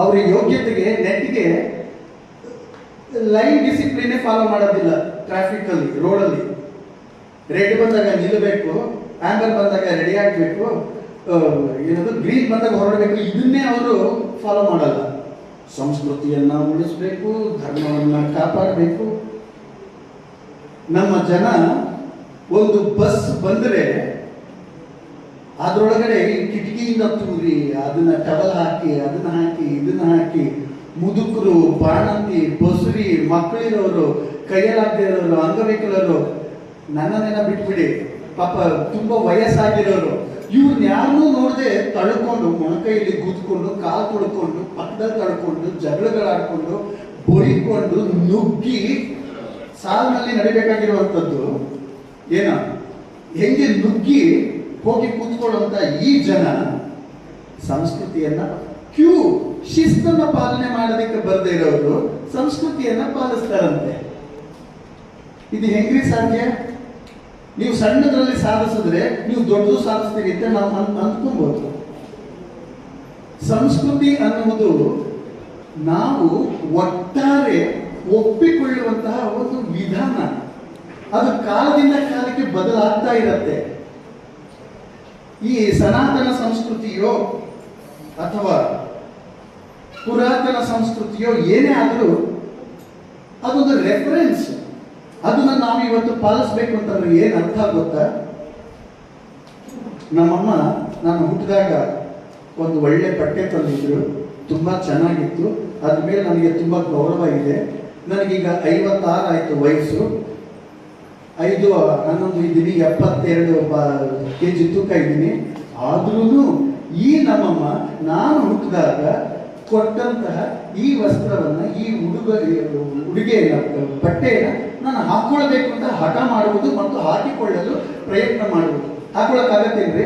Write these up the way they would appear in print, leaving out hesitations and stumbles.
ಅವರ ಯೋಗ್ಯತೆಗೆ ನೆಟ್ಗೆ line ಡಿಸಿಪ್ಲಿನೇ follow ಮಾಡೋದಿಲ್ಲ. ಟ್ರಾಫಿಕ್ ಅಲ್ಲಿ, ರೋಡಲ್ಲಿ ರೆಡ್ ಬಂದಾಗ ನಿಲ್ಲಬೇಕು, ಆಂಬರ್ ಬಂದಾಗ ರೆಡಿ ಆಗಬೇಕು, ಏನದು ಗ್ರೀನ್ ಬಂದಾಗ ಹೊರಡಬೇಕು. ಇದನ್ನೇ ಅವರು ಫಾಲೋ ಮಾಡಲ್ಲ. ಸಂಸ್ಕೃತಿಯನ್ನ ಉಳಿಸ್ಬೇಕು, ಧರ್ಮವನ್ನ ಕಾಪಾಡಬೇಕು. ನಮ್ಮ ಜನ ಒಂದು ಬಸ್ ಬಂದ್ರೆ ಅದರೊಳಗಡೆ ಕಿಟಕಿಯಿಂದ ತೂರಿ ಅದನ್ನ ಟವಲ್ ಹಾಕಿ ಅದನ್ನ ಹಾಕಿ ಇದನ್ನ ಹಾಕಿ ಮುದುಕರು, ಬಾಣಂತಿ, ಬಸುರಿ, ಮಕ್ಕಳಿರೋರು, ಕೈಯಲ್ಲಾಗದೇ ಇರೋರು, ಅಂಗವಿಕಲರು, ನನ್ನನ್ನೆಲ್ಲ ಬಿಟ್ಬಿಡಿ, ಪಾಪ ತುಂಬಾ ವಯಸ್ಸಾಗಿರೋರು, ಇವ್ರನ್ನ ಯಾರನ್ನೂ ನೋಡದೆ ತಳ್ಕೊಂಡು ಮೊಣಕೈಯಲ್ಲಿ ಕೂತ್ಕೊಂಡು ಕಾಲು ತೊಳ್ಕೊಂಡು ಪಕ್ಕದಲ್ಲಿ ತಳ್ಕೊಂಡು ಜಗಳಗಳಾಡ್ಕೊಂಡು ಬೊಯ್ಕೊಂಡು ನುಗ್ಗಿ ಸಾಲಿನಲ್ಲಿ ನಡಿಬೇಕಾಗಿರುವಂಥದ್ದು ಏನ ಹೆಂಗೆ ನುಗ್ಗಿ ಹೋಗಿ ಕೂತ್ಕೊಳ್ಳುವಂತ ಈ ಜನ ಸಂಸ್ಕೃತಿಯನ್ನ ಶಿಸ್ತನ್ನ ಪಾಲನೆ ಮಾಡೋದಕ್ಕೆ ಬರದೇ ಇರೋರು ಸಂಸ್ಕೃತಿಯನ್ನ ಪಾಲಿಸ್ತಾರಂತೆ. ಇದು ಹೆಂಗ್ರಿ ಸಾಧ್ಯ? ನೀವು ಸಣ್ಣದ್ರಲ್ಲಿ ಸಾಧಿಸಿದ್ರೆ ನೀವು ದೊಡ್ಡದು ಸಾಧಿಸ್ತೀರಿ ಅಂತ ನಾವು ಅಂದ್ಕೊಬಹುದು. ಸಂಸ್ಕೃತಿ ಅನ್ನುವುದು ನಾವು ಒಟ್ಟಾರೆ ಒಪ್ಪಿಕೊಳ್ಳುವಂತಹ ಒಂದು ವಿಧಾನ. ಅದು ಕಾಲದಿಂದ ಕಾಲಕ್ಕೆ ಬದಲಾಗ್ತಾ ಇರುತ್ತೆ. ಈ ಸನಾತನ ಸಂಸ್ಕೃತಿಯೋ ಅಥವಾ ಪುರಾತನ ಸಂಸ್ಕೃತಿಯೋ ಏನೇ ಆದರೂ ಅದೊಂದು ರೆಫರೆನ್ಸ್. ಅದನ್ನ ನಾವು ಇವತ್ತು ಪಾಲಿಸ್ಬೇಕು ಅಂತಂದ್ರೆ ಏನ್ ಅರ್ಥ ಗೊತ್ತಾ? ನಮ್ಮಮ್ಮ ನಾನು ಹುಟ್ಟಿದಾಗ ಒಂದು ಒಳ್ಳೆ ಬಟ್ಟೆ ತಂದಿದ್ರು, ತುಂಬಾ ಚೆನ್ನಾಗಿತ್ತು. ಅದ್ರ ಮೇಲೆ ನನಗೆ ತುಂಬಾ ಗೌರವ ಇದೆ. ನನಗೀಗ 56 ಆಯ್ತು ವಯಸ್ಸು. 5-11 ಇದ್ದೀನಿ, 72 kg ತೂಕ ಇದ್ದೀನಿ. ಆದ್ರೂ ಈ ನಮ್ಮಮ್ಮ ನಾನು ಹುಟ್ಟಿದಾಗ ಕೊಟ್ಟಂತಹ ಈ ವಸ್ತ್ರವನ್ನ, ಈ ಉಡುಗೆಯನ್ನ, ಬಟ್ಟೆಯನ್ನ ನಾನು ಹಾಕೊಳ್ಬೇಕು ಅಂತ ಹಠ ಮಾಡುವುದು ಮತ್ತು ಹಾಕಿಕೊಳ್ಳಲು ಪ್ರಯತ್ನ ಮಾಡುವುದು. ಹಾಕೊಳ್ಳಕ್ಕಾಗತ್ತೇನ್ರಿ?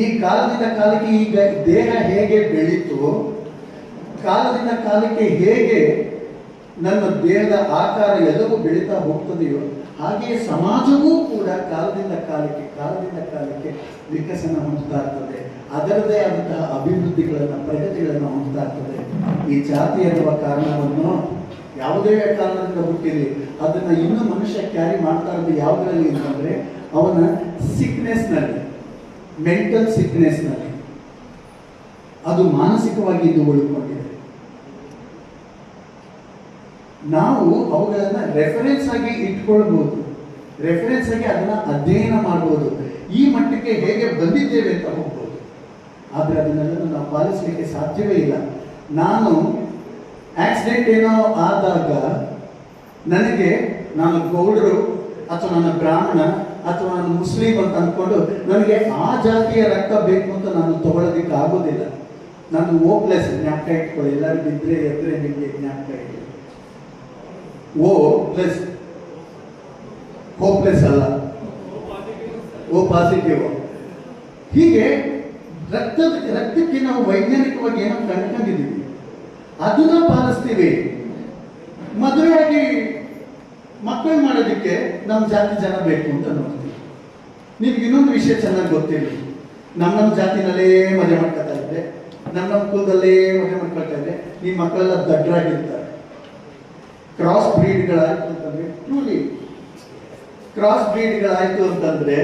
ಈ ಕಾಲದಿಂದ ಕಾಲಕ್ಕೆ ಈಗ ದೇಹ ಹೇಗೆ ಬೆಳೀತು, ಕಾಲದಿಂದ ಕಾಲಕ್ಕೆ ಹೇಗೆ ನನ್ನ ದೇಹದ ಆಕಾರ ಎಲ್ಲವೂ ಬೆಳೀತಾ ಹೋಗ್ತದೆಯೋ ಹಾಗೆಯೇ ಸಮಾಜವೂ ಕೂಡ ಕಾಲದಿಂದ ಕಾಲಕ್ಕೆ ವಿಕಸನ ಹೊಂದುತ್ತಾ ಇರ್ತದೆ. ಅದರದೇ ಆದಂತಹ ಅಭಿವೃದ್ಧಿಗಳನ್ನ, ಪ್ರಗತಿಗಳನ್ನ ಹೊಂದುತ್ತಾ ಇರ್ತದೆ. ಈ ಜಾತಿ ಎನ್ನುವ ಕಾರಣವನ್ನು ಯಾವುದೇ ಕಾರಣದಿಂದ ಹುಟ್ಟಿರಲಿ, ಅದನ್ನ ಇನ್ನೂ ಮನುಷ್ಯ ಕ್ಯಾರಿ ಮಾಡ್ತಾ ಇರೋದು ಯಾವುದರಲ್ಲಿ ಅಂತಂದ್ರೆ ಅವನ ಸಿಕ್ನೆಸ್ನಲ್ಲಿ, ಮೆಂಟಲ್ ಸಿಕ್ನೆಸ್ನಲ್ಲಿ. ಅದು ಮಾನಸಿಕವಾಗಿ ಇದು ಉಳ್ಕೊಂಡಿದೆ. ನಾವು ಅವುಗಳನ್ನ ರೆಫರೆನ್ಸ್ ಆಗಿ ಇಟ್ಕೊಳ್ಬಹುದು, ರೆಫರೆನ್ಸ್ ಆಗಿ ಅದನ್ನ ಅಧ್ಯಯನ ಮಾಡಬಹುದು, ಈ ಮಟ್ಟಕ್ಕೆ ಹೇಗೆ ಬಂದಿದ್ದೇವೆ ಅಂತ ಹೋಗ್ಬೋದು. ಆದ್ರೆ ಅದನ್ನೆಲ್ಲ ನಾವು ಪಾಲಿಸಲಿಕ್ಕೆ ಸಾಧ್ಯವೇ ಇಲ್ಲ. ನಾನು ಆಕ್ಸಿಡೆಂಟ್ ಏನೋ ಆದಾಗ ನಾನು ಗೌಡರು ಅಥವಾ ನನ್ನ ಬ್ರಾಹ್ಮಣ ಅಥವಾ ನಾನು ಮುಸ್ಲಿಂ ಅಂತ ಅಂದ್ಕೊಂಡು ನನಗೆ ಆ ಜಾತಿಯ ರಕ್ತ ಬೇಕು ಅಂತ ನಾನು ತಗೊಳ್ಳೋದಿಕ್ಕೆ ಆಗೋದಿಲ್ಲ. ನಾನು ಓಪ್ಲೆಸ್, ಜ್ಞಾಪಕ ಇಟ್ಕೊಳ್ಳಿ. ಎಲ್ಲರಿಗೂ ಇದ್ರೆ ಎದ್ರೆ ನಿಮಗೆ ಜ್ಞಾಪಕ ಇಟ್ಕೊಳ್ಳಿ. ಓ ಪ್ಲಸ್, ಹೋಪ್ಲೆಸ್ ಅಲ್ಲ, ಓ ಪಾಸಿಟಿವ್. ಹೀಗೆ ರಕ್ತಕ್ಕೆ ನಾವು ವೈಜ್ಞಾನಿಕವಾಗಿ ಏನೋ ಕಂಡುಕೊಂಡಿದ್ದೀವಿ, ಅದನ್ನ ಪಾಲಿಸ್ತೀವಿ. ಮದುವೆಯಾಗಿ ಮಕ್ಕಳು ಮಾಡೋದಕ್ಕೆ ನಮ್ಮ ಜಾತಿ ಜನ ಬೇಕು ಅಂತ ನೋಡ್ತೀವಿ. ನಿಮ್ಗೆ ಇನ್ನೊಂದು ವಿಷಯ ಚೆನ್ನಾಗಿ ಗೊತ್ತಿಲ್ಲ, ನಮ್ಮ ಜಾತಿನಲ್ಲೇ ಮದುವೆ ಮಾಡ್ಕೊತಾ ಇದ್ರೆ, ನಮ್ಮ ಕುಲದಲ್ಲೇ ಮದುವೆ ಮಾಡ್ಕೊಳ್ತಾ ಇದ್ರೆ ನಿಮ್ಮ ಮಕ್ಕಳೆಲ್ಲ ದಡ್ಡರಾಗಿರ್ತಾರೆ. ಕ್ರಾಸ್ ಬ್ರೀಡ್ಗಳಾಯ್ತು ಅಂತಂದ್ರೆ, ಟ್ರೂಲಿ ಕ್ರಾಸ್ ಬ್ರೀಡ್ಗಳಾಯ್ತು ಅಂತಂದ್ರೆ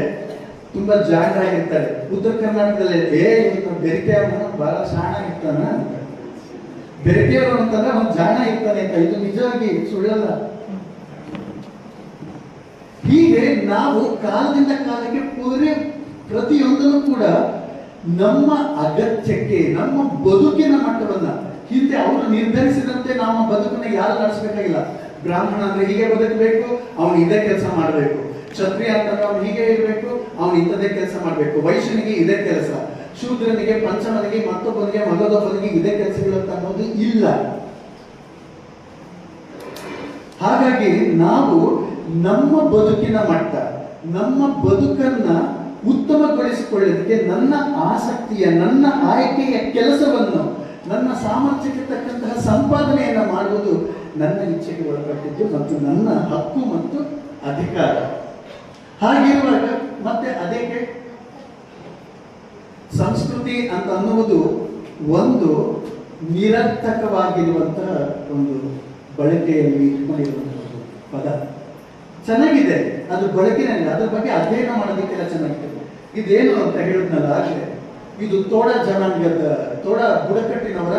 ತುಂಬಾ ಜಾಣರಾಗಿರ್ತಾರೆ. ಉತ್ತರ ಕರ್ನಾಟಕದಲ್ಲಿ ಬೆರಿಕೆಯವನ ಬಹಳ ಶಾಣ ಇರ್ತಾನ, ಬೆರಿಕೆಯವರು ಅಂತಂದ್ರೆ ಅವ್ನು ಜಾಣ ಇರ್ತಾನೆ ಅಂತ. ಇದು ನಿಜವಾಗಿ ಸುಳ್ಳಲ್ಲ. ಹೀಗೆ ನಾವು ಕಾಲದಿಂದ ಕಾಲಕ್ಕೆ ಪ್ರತಿಯೊಂದನ್ನು ಕೂಡ ನಮ್ಮ ಅಗತ್ಯಕ್ಕೆ, ನಮ್ಮ ಬದುಕಿನ ಮಟ್ಟವನ್ನ, ಹಿಂದೆ ಅವರು ನಿರ್ಧರಿಸಿದಂತೆ ನಾವು ಬದುಕನ್ನ ಯಾರು ನಡೆಸಬೇಕಾಗಿಲ್ಲ. ಬ್ರಾಹ್ಮಣ ಅಂದ್ರೆ ಹೀಗೆ ಬದುಕಬೇಕು, ಅವನು ಇದೇ ಕೆಲಸ ಮಾಡಬೇಕು. ಕ್ಷತ್ರಿಯ ಅಂತಂದ್ರೆ ಅವನು ಹೀಗೆ ಇರಬೇಕು, ಅವನು ಇಂಥದೇ ಕೆಲಸ ಮಾಡಬೇಕು. ವೈಶ್ಯನಿಗೆ ಇದೇ ಕೆಲಸ, ಶೂದ್ರನಿಗೆ, ಪಂಚಮನಿಗೆ, ಮತ್ತೊಬ್ಬನಿಗೆ, ಮಗದೊಬ್ಬನಿಗೆ ಇದೇ ಕೆಲಸಗಳು ಅಂತ ಅನ್ನೋದು ಇಲ್ಲ. ಹಾಗಾಗಿ ನಾವು ನಮ್ಮ ಬದುಕಿನ ಮಟ್ಟ, ನಮ್ಮ ಬದುಕನ್ನ ಉತ್ತಮಗೊಳಿಸಿಕೊಳ್ಳೋದಕ್ಕೆ ನನ್ನ ಆಸಕ್ತಿಯ, ನನ್ನ ಆಯ್ಕೆಯ ಕೆಲಸವನ್ನು, ನನ್ನ ಸಾಮರ್ಥ್ಯಕ್ಕೆ ತಕ್ಕಂತಹ ಸಂಪಾದನೆಯನ್ನ ಮಾಡುವುದು ನನ್ನ ಇಚ್ಛೆಗೆ ಒಳಪಟ್ಟಿದ್ದು ಮತ್ತು ನನ್ನ ಹಕ್ಕು ಮತ್ತು ಅಧಿಕಾರ. ಹಾಗಿರುವಾಗ ಮತ್ತೆ ಅದಕ್ಕೆ ಸಂಸ್ಕೃತಿ ಅಂತ ಅನ್ನುವುದು ಒಂದು ನಿರರ್ಥಕವಾಗಿರುವಂತಹ ಒಂದು ಬಳಕೆಯಲ್ಲಿ ಇಟ್ಕೊಂಡಿರುವಂತಹ ಒಂದು ಪದ ಚೆನ್ನಾಗಿದೆ, ಅದು ಬಳಕೆನಲ್ಲಿ ಅದ್ರ ಬಗ್ಗೆ ಅಧ್ಯಯನ ಮಾಡೋದಕ್ಕೆಲ್ಲ ಚೆನ್ನಾಗಿದೆ. ಇದೇನು ಅಂತ ಹೇಳಿದ್ನಲ್ಲ ಆಗಲೇ, ಇದು ತೋಡ ಜನಾಂಗದ ತೋಡ ಬುಡಕಟ್ಟಿನವರ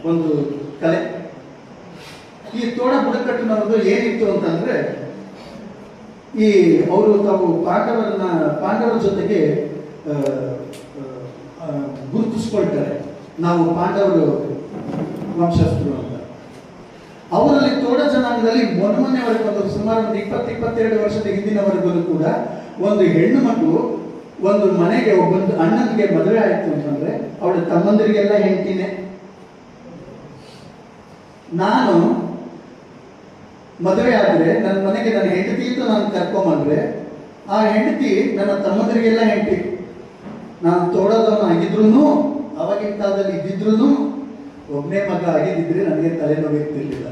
ಒಂದು ಕಲೆ. ಈ ತೋಡ ಬುಡಕಟ್ಟಿನವರದು ಏನಿತ್ತು ಅಂತಂದ್ರೆ, ಈ ಅವರು ತಾವು ಪಾಂಡವರ ಜೊತೆಗೆ ಗುರುತಿಸ್ಕೊಳ್ತಾರೆ, ನಾವು ಪಾಂಡವರು ವಂಶಸ್ಥರು ಅಂತ. ಅವರಲ್ಲಿ ತೋಡ ಜನಾಂಗದಲ್ಲಿ ಮೊನ್ನೆವರೆಗೂ ಒಂದು ಸುಮಾರು ಒಂದು 20-22 ವರ್ಷದ ಹಿಂದಿನವರೆಗೂ ಕೂಡ ಒಂದು ಹೆಣ್ಣು ಮಗು ಒಂದು ಮನೆಗೆ ಒಬ್ಬೊಂದು ಅಣ್ಣನಿಗೆ ಮದುವೆ ಆಯ್ತು ಅಂತಂದ್ರೆ ಅವಳ ತಮ್ಮಂದರಿಗೆಲ್ಲ ಹೆಂಡತಿನೇ. ನಾನು ಮದುವೆ ಆದ್ರೆ ನನ್ನ ಮನೆಗೆ ನನ್ನ ಹೆಂಡತಿ ಅಂತ ನಾನು ಕರ್ಕೊಂಬಂದ್ರೆ ಆ ಹೆಂಡತಿ ನನ್ನ ತಮ್ಮಂದರಿಗೆಲ್ಲ ಹೆಂಡತಿ. ನಾನು ತೋಡದವನು ಆಗಿದ್ರು, ಅವಾಗಿನ ಕಾಲದಲ್ಲಿ ಇದ್ದಿದ್ರು, ಒಬ್ಬನೇ ಮಗ ಆಗಿದ್ದಿದ್ರೆ ನನಗೆ ತಲೆನೋವು ಇರ್ತಿರ್ಲಿಲ್ಲ.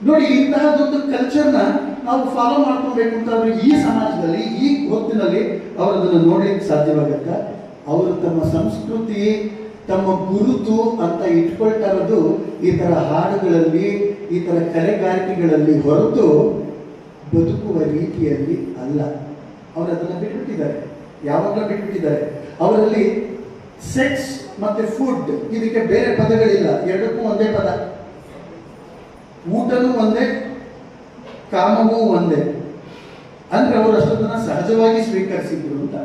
ನೋಡಿ, ಇಂತಹದೊಂದು ಕಲ್ಚರ್ನ ನಾವು ಫಾಲೋ ಮಾಡ್ಕೊಬೇಕು ಅಂತಂದ್ರೆ ಈ ಸಮಾಜದಲ್ಲಿ, ಈ ಹೊತ್ತಿನಲ್ಲಿ ಅವರು ಅದನ್ನು ನೋಡ್ಲಿಕ್ಕೆ ಸಾಧ್ಯವಾಗತ್ತ. ಅವರು ತಮ್ಮ ಸಂಸ್ಕೃತಿ, ತಮ್ಮ ಗುರುತು ಅಂತ ಇಟ್ಕೊಳ್ತಾ ಇರೋದು ಈ ತರ ಹಾಡುಗಳಲ್ಲಿ, ಈ ತರ ಕಲೆಗಾರಿಕೆಗಳಲ್ಲಿ ಹೊರತು ಬದುಕುವ ರೀತಿಯಲ್ಲಿ ಅಲ್ಲ. ಅವರು ಅದನ್ನ ಬಿಟ್ಬಿಟ್ಟಿದ್ದಾರೆ, ಯಾವಾಗಲೂ ಬಿಟ್ಬಿಟ್ಟಿದ್ದಾರೆ. ಅವರಲ್ಲಿ ಸೆಕ್ಸ್ ಮತ್ತೆ ಫುಡ್ ಇದಕ್ಕೆ ಬೇರೆ ಪದಗಳಿಲ್ಲ, ಎರಡಕ್ಕೂ ಒಂದೇ ಪದ. ಊಟನೂ ಒಂದೇ, ಕಾಮವೂ ಒಂದೇ. ಅಂದ್ರೆ ಅವರು ಅಷ್ಟೊಂದನ್ನ ಸಹಜವಾಗಿ ಸ್ವೀಕರಿಸಿದ್ರು ಅಂತ.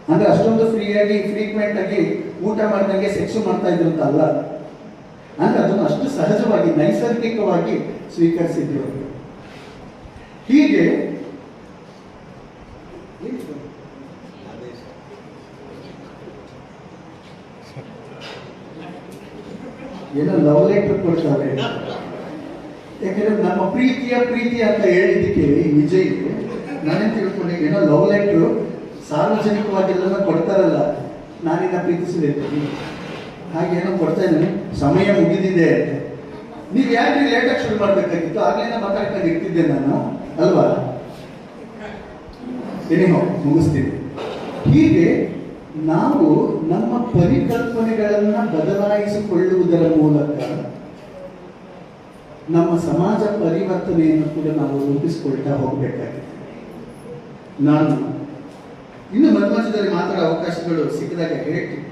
ಅಂದ್ರೆ ಅಷ್ಟೊಂದು ಫ್ರೀಕ್ವೆಂಟ್ ಆಗಿ ಊಟ ಮಾಡಿದಂಗೆ ಸೆಕ್ಸ್ ಮಾಡ್ತಾ ಇದ್ರು ಅಂತ ಅಲ್ಲ. ಅಂದ್ರೆ ಅದನ್ನು ಅಷ್ಟು ಸಹಜವಾಗಿ, ನೈಸರ್ಗಿಕವಾಗಿ ಸ್ವೀಕರಿಸಿದ್ರು. ಹೀಗೆ ಏನೋ ಲವ್ ಲೆಟರ್ ಕೊಡ್ತಾರೆ. ಯಾಕಂದ್ರೆ ನಮ್ಮ ಪ್ರೀತಿ ಅಂತ ಹೇಳಿದ್ದಕ್ಕೆ ಈ ವಿಜಯ್ ನಾನೇನ್ ತಿಳ್ಕೊಂಡೆ, ಏನೋ ಲವ್ ಲೆಟರ್ ಸಾರ್ವಜನಿಕವಾಗೆಲ್ಲ ಕೊಡ್ತಾರಲ್ಲ, ನಾನಿನ್ನ ಪ್ರೀತಿಸಬೇಕು ಹಾಗೇನೋ ಕೊಡ್ತಾ ಇದ್ದೀನಿ, ಸಮಯ ಮುಗಿದಿದೆ. ನೀವು ಯಾಕೆ ಲೇಟಾಗಿ ಶುರು ಮಾಡ್ಬೇಕಾಗಿತ್ತು? ಆಗ್ಲಿಂದ ಮಾತಾಡ್ಕೊಂಡು ಇರ್ತಿದ್ದೆ ನಾನು ಅಲ್ವಾ? ಏನೇನೋ ಮುಗಿಸ್ತೀನಿ. ಹೀಗೆ ನಾವು ನಮ್ಮ ಪರಿಕಲ್ಪನೆಗಳನ್ನ ಬದಲಾಯಿಸಿಕೊಳ್ಳುವುದರ ಮೂಲಕ ನಮ್ಮ ಸಮಾಜ ಪರಿವರ್ತನೆಯನ್ನು ಕೂಡ ನಾವು ರೂಪಿಸಿಕೊಳ್ತಾ ಹೋಗಬೇಕಾಗಿದೆ. ನಾನು ಇನ್ನು ಮಧ್ಯದಲ್ಲಿ ಮಾತಾಡೋ ಅವಕಾಶಗಳು ಸಿಕ್ಕಿದಾಗ ಹೇಳ್ತೀನಿ.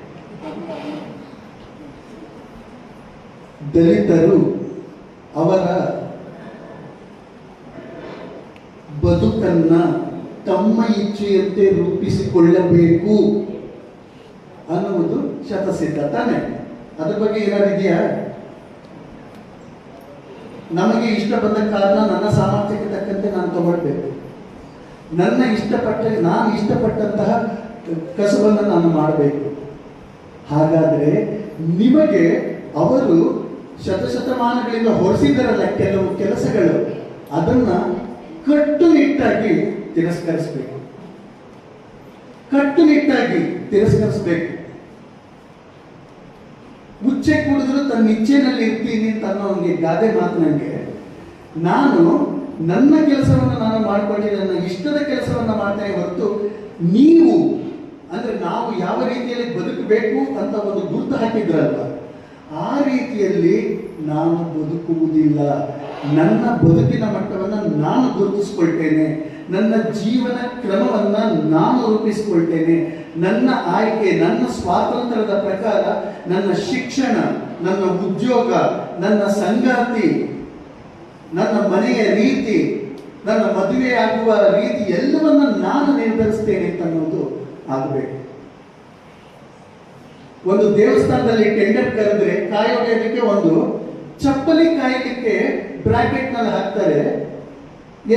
ದಲಿತರು ಅವರ ಬದುಕನ್ನ ತಮ್ಮ ಇಚ್ಛೆಯಂತೆ ರೂಪಿಸಿಕೊಳ್ಳಬೇಕು ಅನ್ನುವುದು ಶತಸಿದ್ಧ ತಾನೆ. ಅದ್ರ ಬಗ್ಗೆ ಏನಾದಿದೆಯಾ? ನಮಗೆ ಇಷ್ಟ ಬಂದ ಕಾರಣ ನನ್ನ ಸಾಮರ್ಥ್ಯಕ್ಕೆ ತಕ್ಕಂತೆ ನಾನು ತಗೊಳ್ಬೇಕು. ನಾನು ಇಷ್ಟಪಟ್ಟಂತಹ ಕಸವನ್ನು ನಾನು ಮಾಡಬೇಕು. ಹಾಗಾದ್ರೆ ನಿಮಗೆ ಅವರು ಶತಶತಮಾನಗಳಿಂದ ಹೊರಿಸಿದರಲ್ಲ ಕೆಲವು ಕೆಲಸಗಳು, ಅದನ್ನ ಕಟ್ಟುನಿಟ್ಟಾಗಿ ತಿರಸ್ಕರಿಸಬೇಕು. ಮುಚ್ಚೆ ಕುಡಿದ್ರು ತನ್ನ ಇಚ್ಛೆನಲ್ಲಿ ಇರ್ತೀನಿ ಅಂತ ಅನ್ನೋ ಒಂದು ಗಾದೆ ಮಾತು ನನಗೆ. ನಾನು ನನ್ನ ಕೆಲಸವನ್ನು ನಾನು ಮಾಡ್ಕೊಂಡಿದ್ದೆ, ನನ್ನ ಇಷ್ಟದ ಕೆಲಸವನ್ನ ಮಾಡ್ತೇನೆ ಹೊರತು ನೀವು ಅಂದ್ರೆ ನಾವು ಯಾವ ರೀತಿಯಲ್ಲಿ ಬದುಕಬೇಕು ಅಂತ ಒಂದು ಗುರುತು ಹಾಕಿದ್ರಲ್ವ, ಆ ರೀತಿಯಲ್ಲಿ ನಾನು ಬದುಕುವುದಿಲ್ಲ. ನನ್ನ ಬದುಕಿನ ಮಟ್ಟವನ್ನು ನಾನು ಗುರುತಿಸ್ಕೊಳ್ತೇನೆ, ನನ್ನ ಜೀವನ ಕ್ರಮವನ್ನ ನಾನು ರೂಪಿಸಿಕೊಳ್ತೇನೆ. ನನ್ನ ಆಯ್ಕೆ, ನನ್ನ ಸ್ವಾತಂತ್ರ್ಯದ ಪ್ರಕಾರ ನನ್ನ ಶಿಕ್ಷಣ, ನನ್ನ ಉದ್ಯೋಗ, ನನ್ನ ಸಂಗಾತಿ, ನನ್ನ ಮನೆಯ ರೀತಿ, ನನ್ನ ಮದುವೆ ಆಗುವ ರೀತಿ ಎಲ್ಲವನ್ನ ನಾನು ನಿರ್ಧರಿಸ್ತೇನೆ ಅಂತ ಅನ್ನೋದು ಆಗಬೇಕು. ಒಂದು ದೇವಸ್ಥಾನದಲ್ಲಿ ಟೆಂಡರ್ ಕರೆದ್ರೆ ಕಾಯೋದಕ್ಕೆ ಒಂದು ಚಪ್ಪಲಿ ಕಾಯಲಿಕ್ಕೆ ಬ್ರಾಕೆಟ್ ನಲ್ಲಿ ಹಾಕ್ತಾರೆ,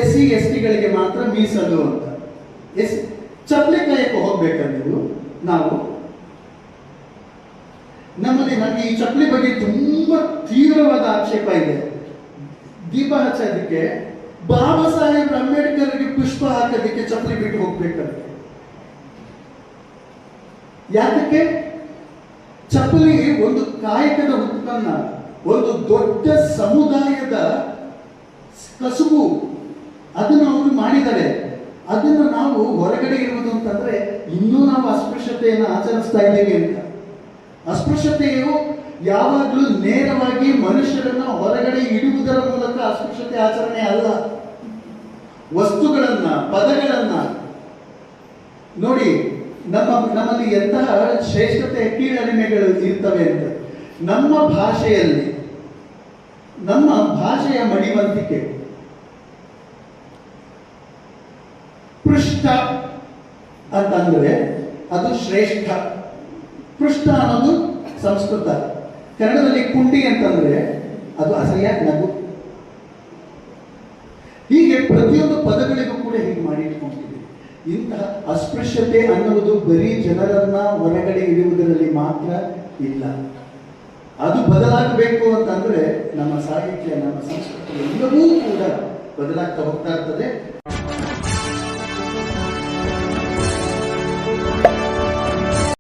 SC ST ಮಾತ್ರ ಮೀಸಲು ಅಂತ. ಚಪ್ಪಲಿ ಕಾಯಕ್ಕೆ ಹೋಗ್ಬೇಕಂದ್ರು ನಾವು ನಮ್ಮಲ್ಲಿ, ನನಗೆ ಈ ಚಪ್ಪಲಿ ಬಗ್ಗೆ ತುಂಬಾ ತೀವ್ರವಾದ ಆಕ್ಷೇಪ ಇದೆ. ದೀಪ ಹಚ್ಚೋದಕ್ಕೆ, ಬಾಬಾ ಸಾಹೇಬ್ ಅಂಬೇಡ್ಕರ್ಗೆ ಪುಷ್ಪ ಹಾಕೋದಕ್ಕೆ ಚಪ್ಪಲಿ ಬಿಟ್ಟು ಹೋಗ್ಬೇಕಂತೆ. ಯಾತಕ್ಕೆ? ಚಪ್ಪಲಿ ಒಂದು ಕಾಯಕದ ಉತ್ಪನ್ನ, ಒಂದು ದೊಡ್ಡ ಸಮುದಾಯದ ಕಸುಬು. ಅದನ್ನು ಅವರು ಮಾಡಿದ್ದಾರೆ. ಅದನ್ನು ನಾವು ನಾವು ಹೊರಗಡೆ ಇರುವುದು ಅಂತಂದ್ರೆ ಇನ್ನೂ ನಾವು ಅಸ್ಪೃಶ್ಯತೆಯನ್ನು ಆಚರಿಸ್ತಾ ಇದ್ದೀವಿ ಅಂತ. ಅಸ್ಪೃಶ್ಯತೆಯು ಯಾವಾಗಲೂ ನೇರವಾಗಿ ಮನುಷ್ಯರನ್ನ ಹೊರಗಡೆ ಇಡುವುದರ ಮೂಲಕ ಅಸ್ಪೃಶ್ಯತೆ ಆಚರಣೆ ಅಲ್ಲ. ವಸ್ತುಗಳನ್ನ, ಪದಗಳನ್ನ ನೋಡಿ, ನಮ್ಮಲ್ಲಿ ಎಂತಹ ಶ್ರೇಷ್ಠತೆಯ ಕೀಳರಿಮೆಗಳು ಇರ್ತವೆ ಅಂತ. ನಮ್ಮ ಭಾಷೆಯಲ್ಲಿ, ನಮ್ಮ ಭಾಷೆಯ ಮಡಿವಂತಿಕೆ, ಪೃಷ್ಠ ಅಂತಂದ್ರೆ ಅದು ಶ್ರೇಷ್ಠ. ಪೃಷ್ಠ ಅನ್ನೋದು ಸಂಸ್ಕೃತ. ಕನ್ನಡದಲ್ಲಿ ಕುಂಡಿ ಅಂತಂದ್ರೆ ಅದು ಅಸಹ್ಯ, ನಗು. ಹೀಗೆ ಪ್ರತಿಯೊಂದು ಪದಗಳಿಗೂ ಕೂಡ ಹೀಗೆ ಮಾಡಿಟ್ಕೊಂಡಿದೆ. ಇಂತಹ ಅಸ್ಪೃಶ್ಯತೆ ಅನ್ನುವುದು ಬರೀ ಜನರನ್ನ ಹೊರಗಡೆ ಇಡುವುದರಲ್ಲಿ ಮಾತ್ರ ಇಲ್ಲ. ಅದು ಬದಲಾಗಬೇಕು ಅಂತಂದ್ರೆ ನಮ್ಮ ಸಾಹಿತ್ಯ, ನಮ್ಮ ಸಂಸ್ಕೃತಿ ಎಲ್ಲವೂ ಕೂಡ ಬದಲಾಗ್ತಾ ಹೋಗ್ತಾ ಇರ್ತದೆ.